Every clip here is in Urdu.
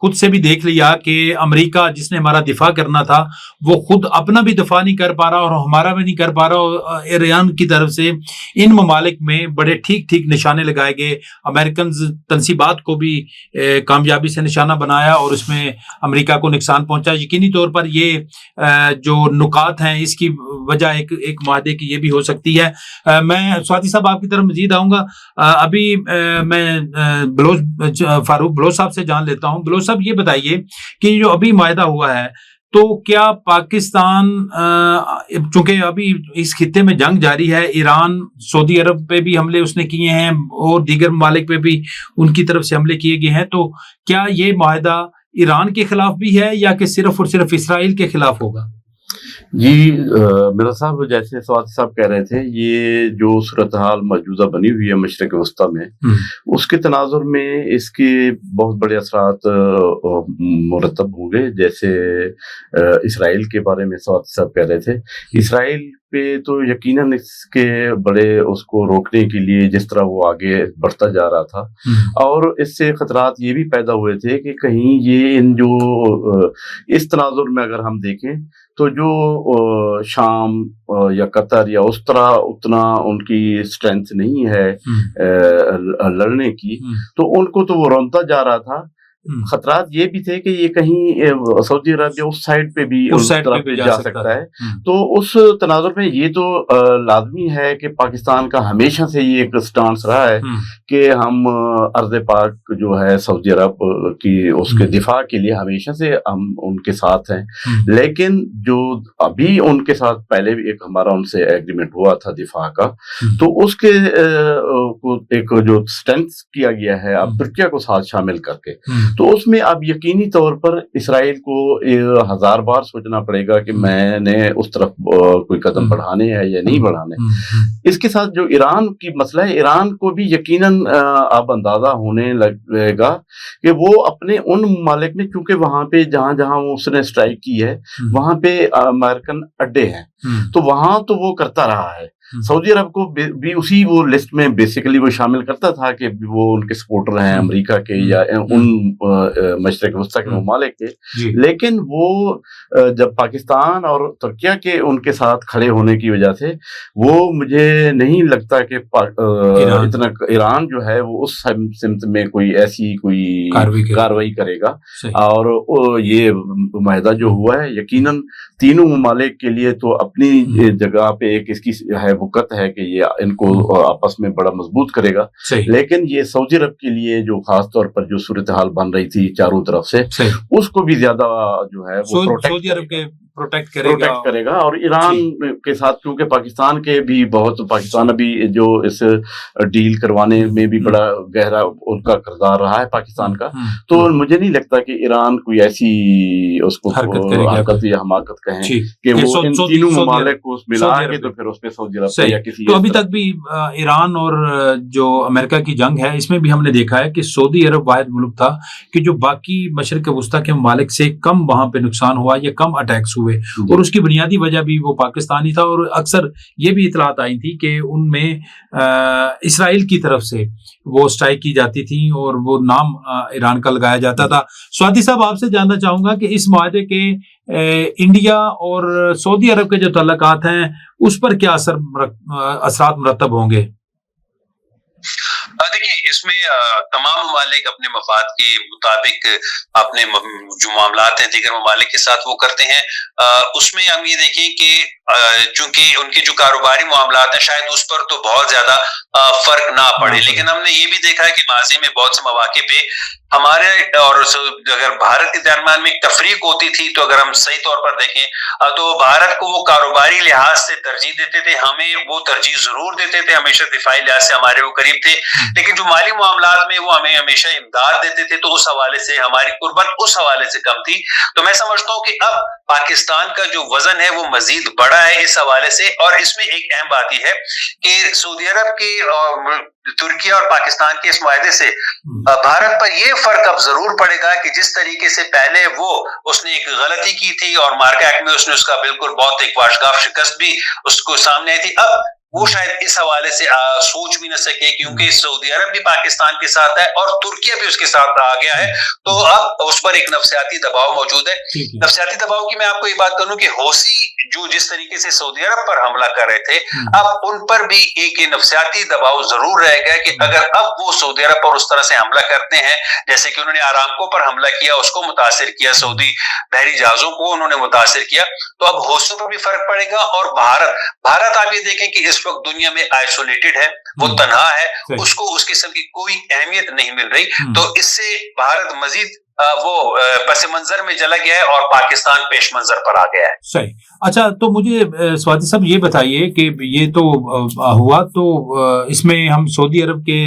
خود سے بھی دیکھ لیا کہ امریکہ جس نے ہمارا دفاع کرنا تھا وہ خود اپنا بھی دفاع نہیں کر پا رہا اور ہمارا بھی نہیں کر پا رہا. اور ایران کی طرف سے ان ممالک میں بڑے ٹھیک نشانے لگائے گئے. امریکنز تنصیبات کو بھی کامیابی سے نشانہ بنایا اور اس میں امریکہ کو نقصان پہنچا. یقینی طور پر یہ جو نکات ہیں اس کی وجہ ایک معاہدے کی یہ بھی ہو سکتی ہے. میں سواتی صاحب آپ کی طرف مزید آؤں گا. ابھی میں فاروق بلوچ صاحب سے جان لیتا ہوں. بلوچ صاحب یہ بتائیے کہ جو ابھی معاہدہ ہوا ہے تو کیا پاکستان چونکہ ابھی اس خطے میں جنگ جاری ہے, ایران سعودی عرب پہ بھی حملے اس نے کیے ہیں اور دیگر ممالک پہ بھی ان کی طرف سے حملے کیے گئے ہیں, تو کیا یہ معاہدہ ایران کے خلاف بھی ہے یا کہ صرف اور صرف اسرائیل کے خلاف ہوگا؟ جی مرزا صاحب جیسے سواتی صاحب کہہ رہے تھے, یہ جو صورتحال موجودہ بنی ہوئی ہے مشرق وسطیٰ میں, اس کے تناظر میں اس کے بہت بڑے اثرات مرتب ہوں گے. جیسے اسرائیل کے بارے میں سواتی صاحب کہہ رہے تھے, اسرائیل پہ تو یقیناً اس کے بڑے اس کو روکنے کے لیے جس طرح وہ آگے بڑھتا جا رہا تھا, اور اس سے خطرات یہ بھی پیدا ہوئے تھے کہ کہیں یہ ان جو اس تناظر میں اگر ہم دیکھیں تو جو شام یا قطر یا اس طرح اتنا ان کی اسٹرینتھ نہیں ہے لڑنے کی, تو ان کو تو وہ رونتا جا رہا تھا. خطرات یہ بھی تھے کہ یہ کہیں سعودی عرب اس سائڈ پہ بھی اس طرف پہ جا سکتا ہے. تو اس تناظر میں یہ تو لازمی ہے کہ پاکستان کا ہمیشہ سے یہ ایک سٹانس رہا ہے کہ ہم ارض پاک جو ہے سعودی عرب کی اس کے دفاع کے لیے ہمیشہ سے ہم ان کے ساتھ ہیں. لیکن جو ابھی ان کے ساتھ پہلے بھی ایک ہمارا ان سے ایگریمنٹ ہوا تھا دفاع کا, تو اس کے ایک جو سٹینس کیا گیا ہے اب ترکیہ کو ساتھ شامل کر کے, تو اس میں اب یقینی طور پر اسرائیل کو 1000 بار سوچنا پڑے گا کہ میں نے اس طرف کوئی قدم بڑھانے ہیں یا نہیں بڑھانے. اس کے ساتھ جو ایران کی مسئلہ ہے, ایران کو بھی یقیناً اب اندازہ ہونے لگے گا کہ وہ اپنے ان ممالک میں, چونکہ وہاں پہ جہاں جہاں اس نے اسٹرائک کی ہے وہاں پہ امریکن اڈے ہیں, تو وہاں تو وہ کرتا رہا ہے. سعودی عرب کو بھی اسی وہ لسٹ میں بیسیکلی وہ شامل کرتا تھا کہ وہ ان کے سپورٹر ہیں امریکہ کے یا ان مشرق وسطیٰ کے ممالک کے. لیکن وہ جب پاکستان اور ترکیہ کے ان کے ساتھ کھڑے ہونے کی وجہ سے وہ مجھے نہیں لگتا کہ اتنا ایران جو ہے وہ اس سمت میں کوئی ایسی کوئی کاروائی کرے گا. اور یہ معاہدہ جو ہوا ہے یقیناً تینوں ممالک کے لیے تو اپنی جگہ پہ ایک اس کی ہے وقت ہے کہ یہ ان کو آپس میں بڑا مضبوط کرے گا. لیکن یہ سعودی عرب کے لیے جو خاص طور پر جو صورتحال بن رہی تھی چاروں طرف سے, اس کو بھی زیادہ جو ہے وہ سعودی عرب کے پروٹیکٹ کرے گا. اور ایران کے ساتھ کیونکہ پاکستان کے بھی پاکستان ابھی جو اس ڈیل کروانے میں بھی بڑا گہرا ان کا کردار رہا ہے پاکستان کا, تو مجھے نہیں لگتا کہ ایران کوئی ایسی اس کو حرکت یا حماقت کہیں کہ وہ ان تینوں ممالک کو ملا کے تو پھر اس پہ سعودی عرب یا کسی. تو ابھی تک بھی ایران اور جو امریکہ کی جنگ ہے اس میں بھی ہم نے دیکھا ہے کہ سعودی عرب واحد ملک تھا کہ جو باقی مشرق وسطیٰ کے ممالک سے کم وہاں پہ نقصان ہوا یا کم اٹیکس ہوئے, اور اس کی بنیادی وجہ بھی وہ پاکستانی تھا. اور اکثر یہ بھی اطلاعات آئی تھی کہ ان میں اسرائیل کی طرف سے وہ اسٹرائک کی جاتی تھی اور وہ نام ایران کا لگایا جاتا تھا. سواتی صاحب آپ سے جاننا چاہوں گا کہ اس معاہدے کے انڈیا اور سعودی عرب کے جو تعلقات ہیں اس پر کیا اثرات مرتب ہوں گے؟ دیکھیے اس میں تمام ممالک اپنے مفاد کے مطابق اپنے جو معاملات ہیں دیگر ممالک کے ساتھ وہ کرتے ہیں. اس میں ہم یہ دیکھیں کہ چونکہ ان کے جو کاروباری معاملات ہیں شاید اس پر تو بہت زیادہ فرق نہ پڑے, لیکن ہم نے یہ بھی دیکھا ہے کہ ماضی میں بہت سے مواقع پہ ہمارے اور اگر بھارت کے درمیان میں ایک تفریق ہوتی تھی تو اگر ہم صحیح طور پر دیکھیں تو بھارت کو وہ کاروباری لحاظ سے ترجیح دیتے تھے, ہمیں وہ ترجیح ضرور دیتے تھے, ہمیشہ دفاعی لحاظ سے ہمارے وہ قریب تھے, لیکن جو مالی معاملات میں وہ ہمیں ہمیشہ امداد دیتے تھے, تو اس حوالے سے ہماری قربت اس حوالے سے کم تھی. تو میں سمجھتا ہوں کہ اب پاکستان کا جو وزن ہے وہ مزید بڑا ہے اس حوالے سے. اور اس میں ایک اہم بات یہ ہے کہ سعودی عرب کی ترکیہ اور پاکستان کے اس معاہدے سے بھارت پر یہ فرق اب ضرور پڑے گا کہ جس طریقے سے پہلے اس نے ایک غلطی کی تھی اور مارکا ایکٹ میں اس نے اس کا بالکل بہت ایک واشگاف شکست بھی اس کو سامنے آئی تھی, اب وہ شاید اس حوالے سے سوچ بھی نہ سکے، کیونکہ سعودی عرب بھی پاکستان کے ساتھ ہے اور ترکیہ بھی اس کے ساتھ آ گیا ہے، تو اب اس پر ایک نفسیاتی دباؤ موجود ہے۔ نفسیاتی دباؤ کی میں آپ کو یہ بات کروں کہ حوثی جو جس طریقے سے سعودی عرب پر حملہ کر رہے تھے، اب ان پر بھی ایک نفسیاتی دباؤ ضرور رہے گا کہ اگر اب وہ سعودی عرب پر اس طرح سے حملہ کرتے ہیں جیسے کہ انہوں نے آرامکو پر حملہ کیا، اس کو متاثر کیا، سعودی بحری جہازوں کو انہوں نے متاثر کیا، تو اب حوثیوں پر بھی فرق پڑے گا۔ اور بھارت آپ یہ دیکھیں کہ اس وقت دنیا میں آئسولیٹڈ ہے، وہ تنہا ہے، اس کو اس قسم کی کوئی اہمیت نہیں مل رہی، تو اس سے بھارت مزید وہ پس منظر میں چلا گیا ہے اور پاکستان پیش منظر پر آ گیا ہے۔ صحیح۔ اچھا، تو مجھے سوادی صاحب یہ بتائیے کہ یہ تو ہوا، تو اس میں ہم سعودی عرب کے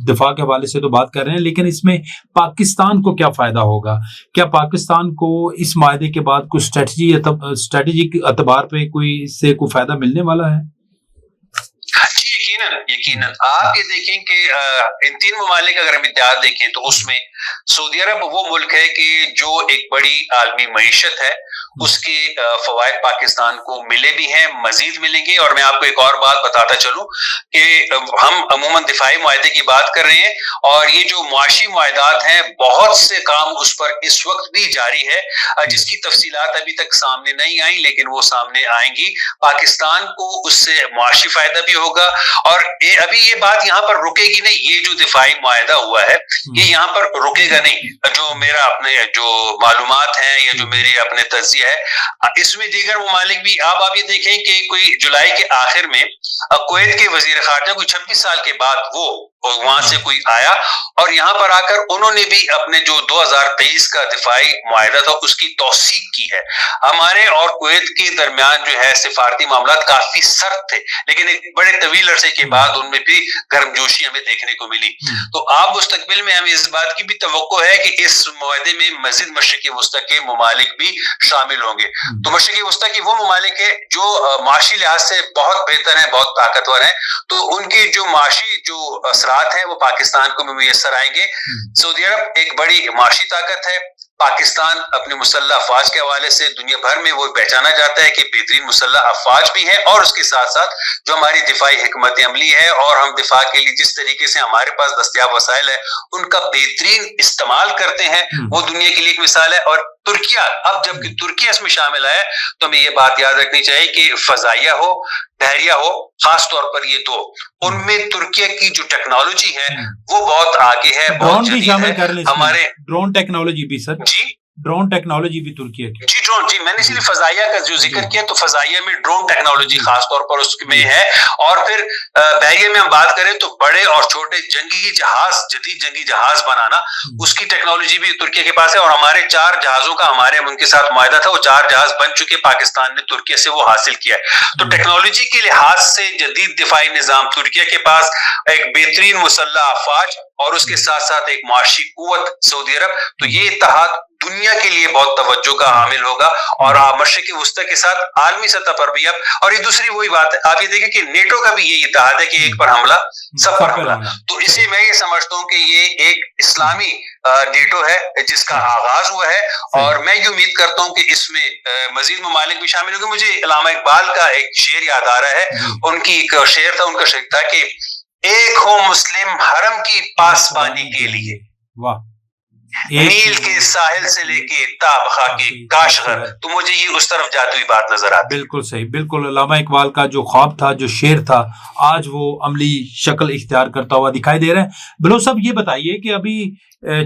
دفاع کے حوالے سے تو بات کر رہے ہیں، لیکن اس میں پاکستان کو کیا فائدہ ہوگا؟ کیا پاکستان کو اس معاہدے کے بعد کوئی اسٹریٹجک اعتبار پہ کوئی اس سے کوئی فائدہ ملنے والا ہے؟ یقیناً آپ یہ دیکھیں کہ ان تین ممالک اگر ہم اتحاد دیکھیں تو اس میں سعودی عرب وہ ملک ہے کہ جو ایک بڑی عالمی معیشت ہے، اس کے فوائد پاکستان کو ملے بھی ہیں، مزید ملیں گے۔ اور میں آپ کو ایک اور بات بتاتا چلوں کہ ہم عموماً دفاعی معاہدے کی بات کر رہے ہیں، اور یہ جو معاشی معاہدات ہیں بہت سے کام اس پر اس وقت بھی جاری ہے، جس کی تفصیلات ابھی تک سامنے نہیں آئیں، لیکن وہ سامنے آئیں گی۔ پاکستان کو اس سے معاشی فائدہ بھی ہوگا، اور ابھی یہ بات یہاں پر رکے گی نہیں۔ یہ جو دفاعی معاہدہ ہوا ہے یہ یہاں پر رکے گا نہیں۔ جو میرا اپنے جو معلومات ہیں یا جو میرے اپنے تجزیہ ہے، اس میں دیگر ممالک بھی آپ یہ دیکھیں کہ کوئی جولائی کے آخر میں کویت کے وزیر خارجہ کوئی 26 سال کے بعد وہ وہاں سے کوئی آیا، اور یہاں پر آ کر انہوں نے بھی اپنے جو 2023 کا دفاعی معاہدہ تھا اس کی توثیق کی ہے۔ ہمارے اور کویت کے درمیان جو ہے سفارتی معاملات کافی سرد تھے، لیکن ایک بڑے طویل عرصے کے بعد ان میں بھی گرم جوشی ہمیں دیکھنے کو ملی۔ تو آپ مستقبل میں ہمیں اس بات کی بھی توقع ہے کہ اس معاہدے میں مزید مشرق وسطیٰ کے ممالک بھی شامل ہوں گے۔ تو مشرق وسطیٰ کی وہ ممالک ہیں جو معاشی لحاظ سے بہت بہتر ہیں، بہت طاقتور ہیں، تو ان کی جو معاشی جو اثرات ہیں وہ پاکستان کو بھی میسر آئیں گے۔ سعودی عرب ایک بڑی معاشی طاقت ہے، پاکستان اپنے مسلح افواج کے حوالے سے دنیا بھر میں وہ پہچانا جاتا ہے کہ بہترین مسلح افواج بھی ہے، اور اس کے ساتھ ساتھ جو ہماری دفاعی حکمت عملی ہے اور ہم دفاع کے لیے جس طریقے سے ہمارے پاس دستیاب وسائل ہے ان کا بہترین استعمال کرتے ہیں، وہ دنیا کے لیے ایک مثال ہے۔ اور ترکیہ، اب جب کہ ترکیہ اس میں شامل ہے تو ہمیں یہ بات یاد رکھنی چاہیے کہ فضائیہ ہو، بحریہ ہو، خاص طور پر یہ دو، ان میں ترکیہ کی جو ٹیکنالوجی ہے وہ بہت آگے ہے، بہت جدید ہے۔ ہمارے ڈرون ٹیکنالوجی بھی سر، جی ڈرون ٹیکنالوجی بھی ترکیہ کی، جی ڈرون، جی میں نے صرف فضائیہ کا جو ذکر کیا تو فضائیہ میں ڈرون ٹیکنالوجی خاص طور پر اس میں ہے۔ اور پھر بحریہ میں ہم بات کریں تو بڑے اور چھوٹے جنگی جہاز، جدید جنگی جہاز بنانا، اس کی ٹیکنالوجی بھی ترکیہ کے پاس ہے، اور ہمارے 4 جہازوں کا ہمارے ان کے ساتھ معاہدہ تھا، وہ 4 جہاز بن چکے، پاکستان نے ترکیہ سے وہ حاصل کیا ہے۔ تو ٹیکنالوجی کے لحاظ سے جدید دفاعی نظام ترکیہ کے پاس، ایک بہترین مسلح افواج، اور اس کے ساتھ ساتھ ایک معاشی قوت سعودی عرب، تو یہ اتحاد دنیا کے لیے بہت توجہ کا حامل ہوگا، اور مشرق وسطیٰ کے ساتھ عالمی سطح پر بھی اب، اور یہ دوسری وہی بات ہے، آپ یہ دیکھیں کہ نیٹو کا بھی یہ اتحاد ہے کہ ایک پر حملہ سب پر حملہ، تو اسی میں یہ سمجھتا ہوں کہ یہ ایک اسلامی نیٹو ہے جس کا آغاز ہوا ہے، اور میں یہ امید کرتا ہوں کہ اس میں مزید ممالک بھی شامل ہوں گے۔ مجھے علامہ اقبال کا ایک شعر یاد آ رہا ہے، ان کی ایک شعر تھا، ان کا شعر تھا کہ ایک ہو مسلم حرم کی پاسبانی کے لیے، نیل کے ساحل سے لے کے تا خاک کاشغر، تو مجھے یہ اس طرف جاتی ہوئی بات نظر آتی ہے۔ بالکل صحیح، بالکل علامہ اقبال کا جو خواب تھا، جو شعر تھا، آج وہ عملی شکل اختیار کرتا ہوا دکھائی دے رہا ہے۔ بلوچ صاحب یہ بتائیے کہ ابھی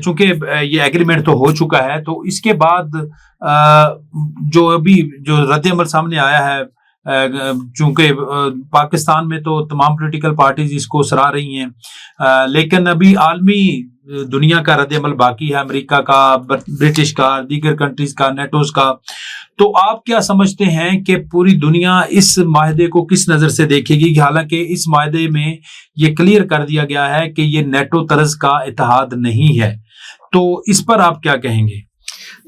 چونکہ یہ ایگریمنٹ تو ہو چکا ہے، تو اس کے بعد جو ابھی جو رد عمل سامنے آیا ہے، چونکہ پاکستان میں تو تمام پولیٹیکل پارٹیز اس کو سراہ رہی ہیں، لیکن ابھی عالمی دنیا کا رد عمل باقی ہے، امریکہ کا، برٹش کا، دیگر کنٹریز کا، نیٹوز کا۔ تو آپ کیا سمجھتے ہیں کہ پوری دنیا اس معاہدے کو کس نظر سے دیکھے گی؟ حالانکہ اس معاہدے میں یہ کلیئر کر دیا گیا ہے کہ یہ نیٹو طرز کا اتحاد نہیں ہے، تو اس پر آپ کیا کہیں گے؟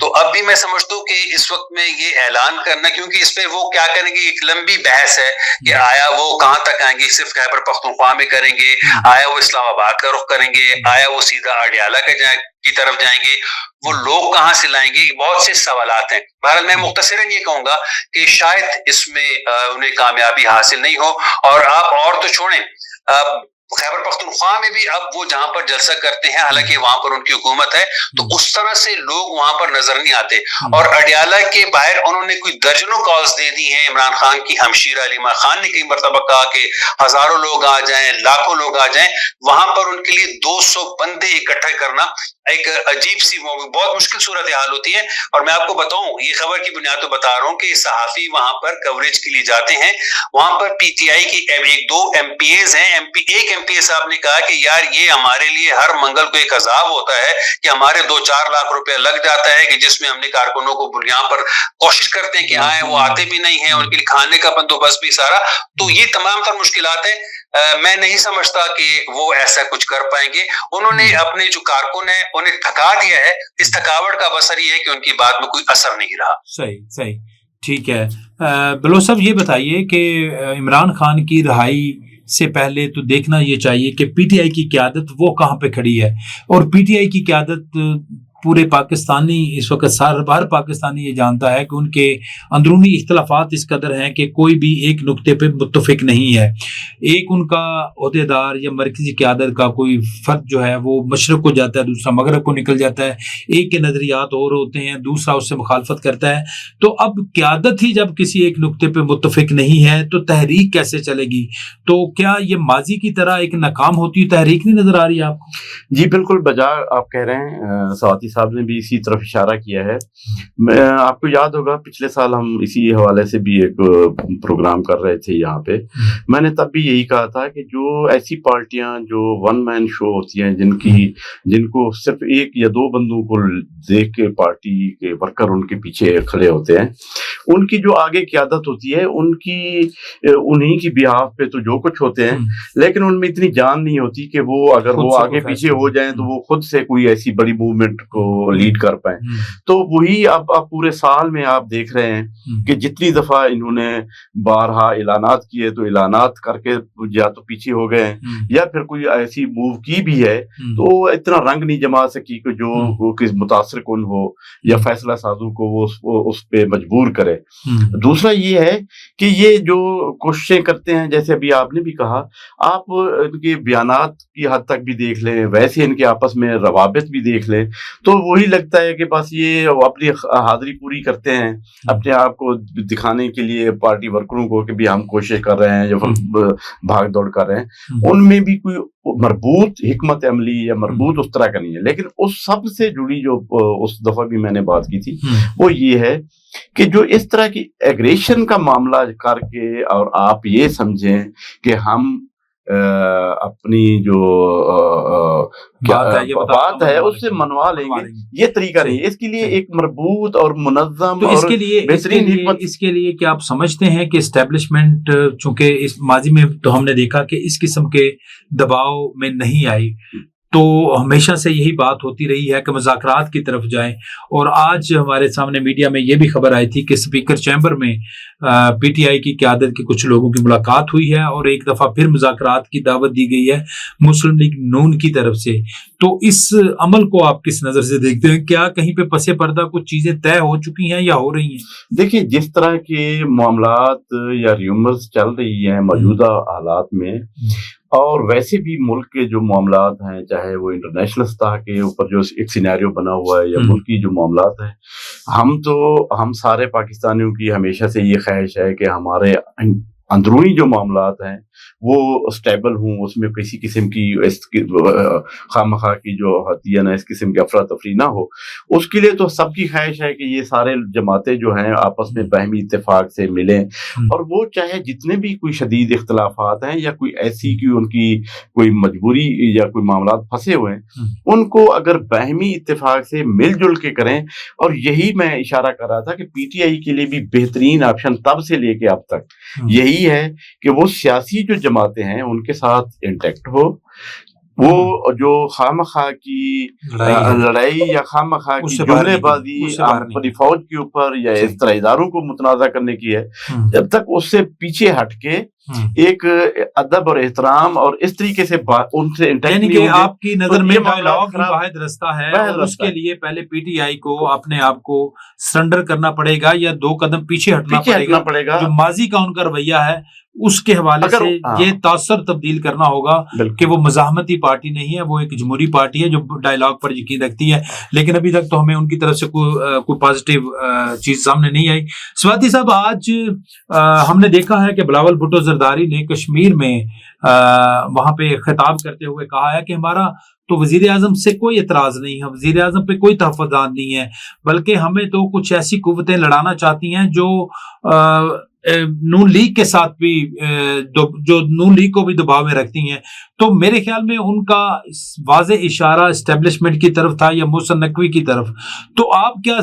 تو اب بھی میں سمجھتا ہوں کہ اس وقت میں یہ اعلان کرنا, کیونکہ اس پہ وہ کیا کریں گے, ایک لمبی بحث ہے کہ آیا وہ کہاں تک آئیں گے, صرف خیبر پختونخوا میں کریں گے, آیا وہ اسلام آباد کا رخ کریں گے, آیا وہ سیدھا اڈیالہ کی طرف جائیں گے, وہ لوگ کہاں سے لائیں گے, بہت سے سوالات ہیں. بہرحال میں مختصراً یہ کہوں گا کہ شاید اس میں انہیں کامیابی حاصل نہیں ہو. اور آپ اور تو چھوڑیں, خیبر پختونخوا میں بھی اب وہ جہاں پر جلسہ کرتے ہیں, حالانکہ وہاں پر ان کی حکومت ہے, تو اس طرح سے لوگ وہاں پر نظر نہیں آتے. اور اڈیالہ کے باہر انہوں نے کوئی درجنوں کالز دے دی ہیں. عمران خان کی ہمشیرہ علیمہ خان نے کئی مرتبہ کہا کہ ہزاروں لوگ آ جائیں, لاکھوں لوگ آ جائیں. وہاں پر ان کے لیے 200 بندے اکٹھے کرنا ایک عجیب سی بہت مشکل صورتحال ہوتی ہے. اور میں آپ کو بتاؤں, یہ خبر کی بنیاد تو بتا رہا ہوں کہ صحافی وہاں پر کوریج کے لیے جاتے ہیں. وہاں پر پی ٹی آئی کی ایک دو ایم پی ایز ہیں. ایک ایم پی اے صاحب نے کہا کہ یار یہ ہمارے لیے ہر منگل کو ایک عذاب ہوتا ہے کہ ہمارے 2-4 لاکھ روپے لگ جاتا ہے کہ جس میں ہم نے کارکنوں کو یہاں پر کوشش کرتے ہیں کہ آئیں, وہ آتے بھی نہیں ہیں, ان کے لیے کھانے کا بندوبست بھی سارا. تو یہ تمام تر مشکلات ہیں. میں نہیں سمجھتا کہ وہ ایسا کچھ کر پائیں گے. انہوں نے اپنے جو کارکن ہیں انہیں تھکا دیا ہے. اس تھکاوٹ کا اثر یہ ہے کہ ان کی بات میں کوئی اثر نہیں رہا. صحیح ٹھیک ہے. بلوچ صاحب یہ بتائیے کہ عمران خان کی رہائی سے پہلے تو دیکھنا یہ چاہیے کہ پی ٹی آئی کی قیادت وہ کہاں پہ کھڑی ہے, اور پی ٹی آئی کی قیادت پورے پاکستانی اس وقت ہر پاکستانی یہ جانتا ہے کہ ان کے اندرونی اختلافات اس قدر ہیں کہ کوئی بھی ایک نقطے پہ متفق نہیں ہے. ایک ان کا عہدیدار یا مرکزی قیادت کا کوئی فرد جو ہے وہ مشرق کو جاتا ہے, دوسرا مغرب کو نکل جاتا ہے. ایک کے نظریات اور ہوتے ہیں, دوسرا اس سے مخالفت کرتا ہے. تو اب قیادت ہی جب کسی ایک نقطے پہ متفق نہیں ہے تو تحریک کیسے چلے گی؟ تو کیا یہ ماضی کی طرح ایک ناکام ہوتی تحریک نہیں نظر آ رہی ہے آپ کو؟ جی بالکل بجا آپ کہہ رہے ہیں. سواتی صاحب نے بھی اسی طرف اشارہ کیا ہے. میں آپ کو یاد ہوگا پچھلے سال ہم اسی حوالے سے بھی ایک پروگرام کر رہے تھے یہاں پہ. میں نے تب بھی یہی کہا تھا کہ جو ایسی پارٹیاں جو ون مین شو ہوتی ہیں, جن کو صرف ایک یا دو بندوں کو دیکھ کے پارٹی کے ورکر ان کے پیچھے کھڑے ہوتے ہیں, ان کی جو آگے قیادت ہوتی ہے انہی کی بیہاف پہ تو جو کچھ ہوتے ہیں, لیکن ان میں اتنی جان نہیں ہوتی کہ وہ اگر وہ آگے پیچھے ہو جائیں تو وہ خود سے کوئی ایسی بڑی موومنٹ کو لیڈ کر پائیں. تو وہی اب پورے سال میں آپ دیکھ رہے ہیں کہ جتنی دفعہ انہوں نے بارہا اعلانات کیے تو اعلانات کر کے یا تو پیچھے ہو گئے یا پھر کوئی ایسی موو کی بھی ہے تو اتنا رنگ نہیں جما سکی کہ جو کس متاثر کن ہو یا فیصلہ سازوں کو وہ اس پہ مجبور کرے. دوسرا یہ ہے کہ یہ جو کوششیں کرتے ہیں, جیسے ابھی آپ نے بھی کہا, آپ ان کے بیانات کی حد تک بھی دیکھ لیں, ویسے ان کے آپس میں روابط بھی دیکھ لیں, تو وہی لگتا ہے کہ بس یہ اپنی حاضری پوری کرتے ہیں اپنے آپ کو دکھانے کے لیے پارٹی ورکروں کو کہ بھی ہم کوشش کر رہے ہیں یا بھاگ دوڑ کر رہے ہیں. ان میں بھی کوئی مربوط حکمت عملی یا مربوط اس طرح کا نہیں ہے. لیکن اس سب سے جڑی جو اس دفعہ بھی میں نے بات کی تھی وہ یہ ہے کہ جو اس طرح کی ایگریشن کا معاملہ کر کے اور آپ یہ سمجھیں کہ ہم اپنی جو بات ہے اس سے منوا لیں گے, یہ طریقہ نہیں. اس کے لیے ایک مربوط اور منظم اور بہترین حکمت. اس کے لیے کیا آپ سمجھتے ہیں کہ اسٹیبلشمنٹ چونکہ اس ماضی میں تو ہم نے دیکھا کہ اس قسم کے دباؤ میں نہیں آئی, تو ہمیشہ سے یہی بات ہوتی رہی ہے کہ مذاکرات کی طرف جائیں. اور آج ہمارے سامنے میڈیا میں یہ بھی خبر آئی تھی کہ سپیکر چیمبر میں پی ٹی آئی کی قیادت کے کچھ لوگوں کی ملاقات ہوئی ہے اور ایک دفعہ پھر مذاکرات کی دعوت دی گئی ہے مسلم لیگ نون کی طرف سے. تو اس عمل کو آپ کس نظر سے دیکھتے ہیں؟ کیا کہیں پہ پس پردہ کچھ چیزیں طے ہو چکی ہیں یا ہو رہی ہیں؟ دیکھیں, جس طرح کے معاملات یا ریومرز چل رہی ہیں موجودہ حالات میں, اور ویسے بھی ملک کے جو معاملات ہیں, چاہے وہ انٹرنیشنل سطح کے اوپر جو ایک سینیریو بنا ہوا ہے یا ملکی جو معاملات ہیں, ہم سارے پاکستانیوں کی ہمیشہ سے یہ خواہش ہے کہ ہمارے اندرونی جو معاملات ہیں وہ اسٹیبل ہوں, اس میں کسی قسم کی خواہ کی جو ہوتی ہے نا اس قسم کی افراتفری نہ ہو. اس کے لیے تو سب کی خواہش ہے کہ یہ سارے جماعتیں جو ہیں آپس میں باہمی اتفاق سے ملیں, اور وہ چاہے جتنے بھی کوئی شدید اختلافات ہیں یا کوئی ایسی کہ ان کی کوئی مجبوری یا کوئی معاملات پھنسے ہوئے ہیں, ان کو اگر باہمی اتفاق سے مل جل کے کریں. اور یہی میں اشارہ کر رہا تھا کہ پی ٹی آئی کے لیے بھی بہترین آپشن تب سے لے کے اب تک یہی ہے کہ وہ سیاسی جو جماعتیں ہیں ان کے ساتھ انٹیکٹ ہو, وہ جو خواہ کی لڑائی یا خواہ کی جملے بازی اپنی فوج کے اوپر یا اس طرح اداروں کو متنازع کرنے کی ہے، جب تک اس سے پیچھے ہٹ کے ایک ادب اور احترام اور اس طریقے سے ان سے یعنی کہ آپ کی نظر میں ڈائیلاگ ہی واحد رستہ ہے، اور اس کے لیے پہلے پی ٹی آئی کو اپنے آپ کو سرنڈر کرنا پڑے گا یا 2 قدم پیچھے ہٹنا پڑے گا. جو ماضی کا ان کا رویہ ہے اس کے حوالے سے یہ تاثر تبدیل کرنا ہوگا کہ وہ مزاحمتی پارٹی نہیں ہے، وہ ایک جمہوری پارٹی ہے جو ڈائیلاگ پر یقین رکھتی ہے. لیکن ابھی تک تو ہمیں ان کی طرف سے کوئی پازیٹیو چیز سامنے نہیں آئی. سواتی صاحب، آج ہم نے دیکھا ہے کہ بلاول بھٹو زرداری نے کشمیر میں وہاں پہ خطاب کرتے ہوئے کہا ہے کہ ہمارا تو وزیر اعظم سے کوئی اعتراض نہیں ہے، وزیر اعظم پہ کوئی تحفظات نہیں ہے، بلکہ ہمیں تو کچھ ایسی قوتیں لڑانا چاہتی ہیں جو نون لیگ کے ساتھ بھی جو نون لیگ کو بھی دباؤ میں رکھتی ہیں. تو میرے خیال میں ان کا واضح اشارہ اسٹیبلشمنٹ کی طرف تھا یا محسن نقوی کی طرف. تو آپ کیا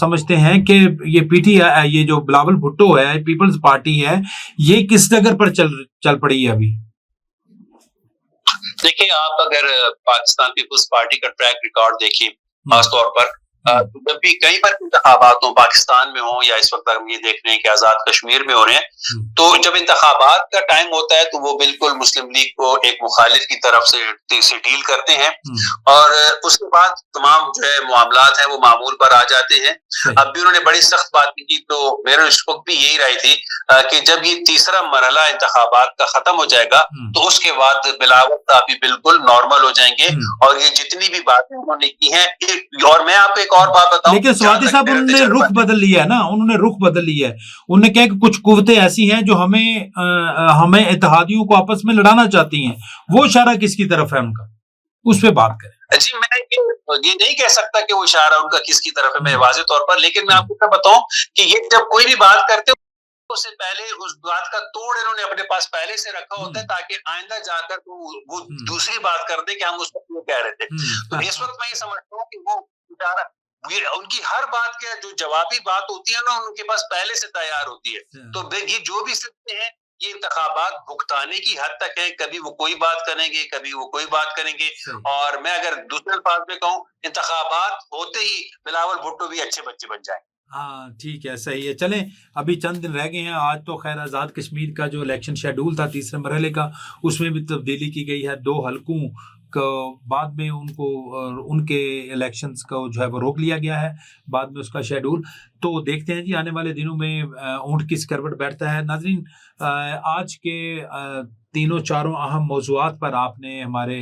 سمجھتے ہیں کہ یہ پی ٹی آئی، یہ جو بلاول بھٹو ہے، پیپلز پارٹی ہے، یہ کس ڈگر پر چل پڑی ہے ابھی؟ دیکھیں، آپ اگر پاکستان پیپلز پارٹی کا ٹریک ریکارڈ دیکھیں، خاص طور پر جب بھی کئی بار انتخابات ہوں، پاکستان میں ہوں یا اس وقت ہم یہ دیکھ رہے ہیں کہ آزاد کشمیر میں ہو رہے ہیں، تو جب انتخابات کا ٹائم ہوتا ہے تو وہ بالکل مسلم لیگ کو ایک مخالف کی طرف سے ڈیل کرتے ہیں، اور اس کے بعد تمام جو ہے معاملات ہیں وہ معمول پر آ جاتے ہیں. اب بھی انہوں نے بڑی سخت بات کی، تو میرے اس وقت بھی یہی رائے تھی کہ جب یہ تیسرا مرحلہ انتخابات کا ختم ہو جائے گا تو اس کے بعد بلاول صاحب بھی بالکل نارمل ہو جائیں گے، اور یہ جتنی بھی باتیں انہوں نے کی ہیں. اور میں آپ کو ایک اور بات بتاؤں، لیکن سواتی صاحب انہوں نے رخ بدل لیا ہے نا، انہوں نے رخ بدل لیا ہے. انہوں نے کہا کہ کچھ قوتیں ایسی ہیں جو ہمیں اتحادیوں کو آپس میں لڑانا چاہتی ہیں. وہ اشارہ کس کی طرف ہے ان کا، اس پہ بات کریں. جی، میں یہ نہیں کہہ سکتا کہ وہ اشارہ ان کا کس کی طرف ہے، میں واضح طور پر، لیکن میں آپ کو کیا بتاؤں کہ یہ جب کوئی بھی بات کرتے سے پہلے اس بات کا توڑ انہوں نے اپنے پاس پہلے سے رکھا ہوتا ہے تاکہ آئندہ جا کر وہ دوسری بات کر دیں کہ ہم اس وقت یہ کہہ رہے تھے. تو اس وقت میں یہ سمجھتا ہوں کہ وہ ان کی ہر بات کے جو جوابی بات ہوتی ہے نا، ان کے پاس پہلے سے تیار ہوتی ہے. تو یہ جو بھی سکتے ہیں، یہ انتخابات بھگتانے کی حد تک ہے، کبھی وہ کوئی بات کریں گے، کبھی وہ کوئی بات کریں گے. اور میں اگر دوسرے الفاظ میں کہوں، انتخابات ہوتے ہی بلاول بھٹو بھی اچھے بچے بن جائیں. ہاں ٹھیک ہے، صحیح ہے. چلیں، ابھی چند دن رہ گئے ہیں. آج تو خیر آزاد کشمیر کا جو الیکشن شیڈول تھا تیسرے مرحلے کا، اس میں بھی تبدیلی کی گئی ہے. 2 حلقوں کو بعد میں ان کے الیکشنز کو جو ہے وہ روک لیا گیا ہے بعد میں اس کا شیڈول. تو دیکھتے ہیں جی آنے والے دنوں میں اونٹ کس کروٹ بیٹھتا ہے. ناظرین، آج کے تینوں چاروں اہم موضوعات پر آپ نے ہمارے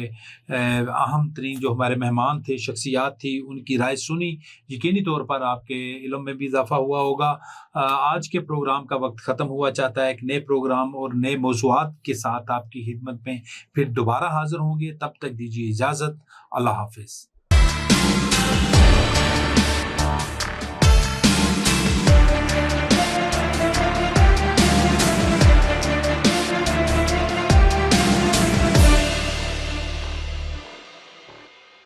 اہم ترین جو ہمارے مہمان تھے، شخصیات تھی، ان کی رائے سنی. یقینی طور پر آپ کے علم میں بھی اضافہ ہوا ہوگا. آج کے پروگرام کا وقت ختم ہوا چاہتا ہے. ایک نئے پروگرام اور نئے موضوعات کے ساتھ آپ کی خدمت میں پھر دوبارہ حاضر ہوں گے. تب تک دیجیے اجازت. اللہ حافظ.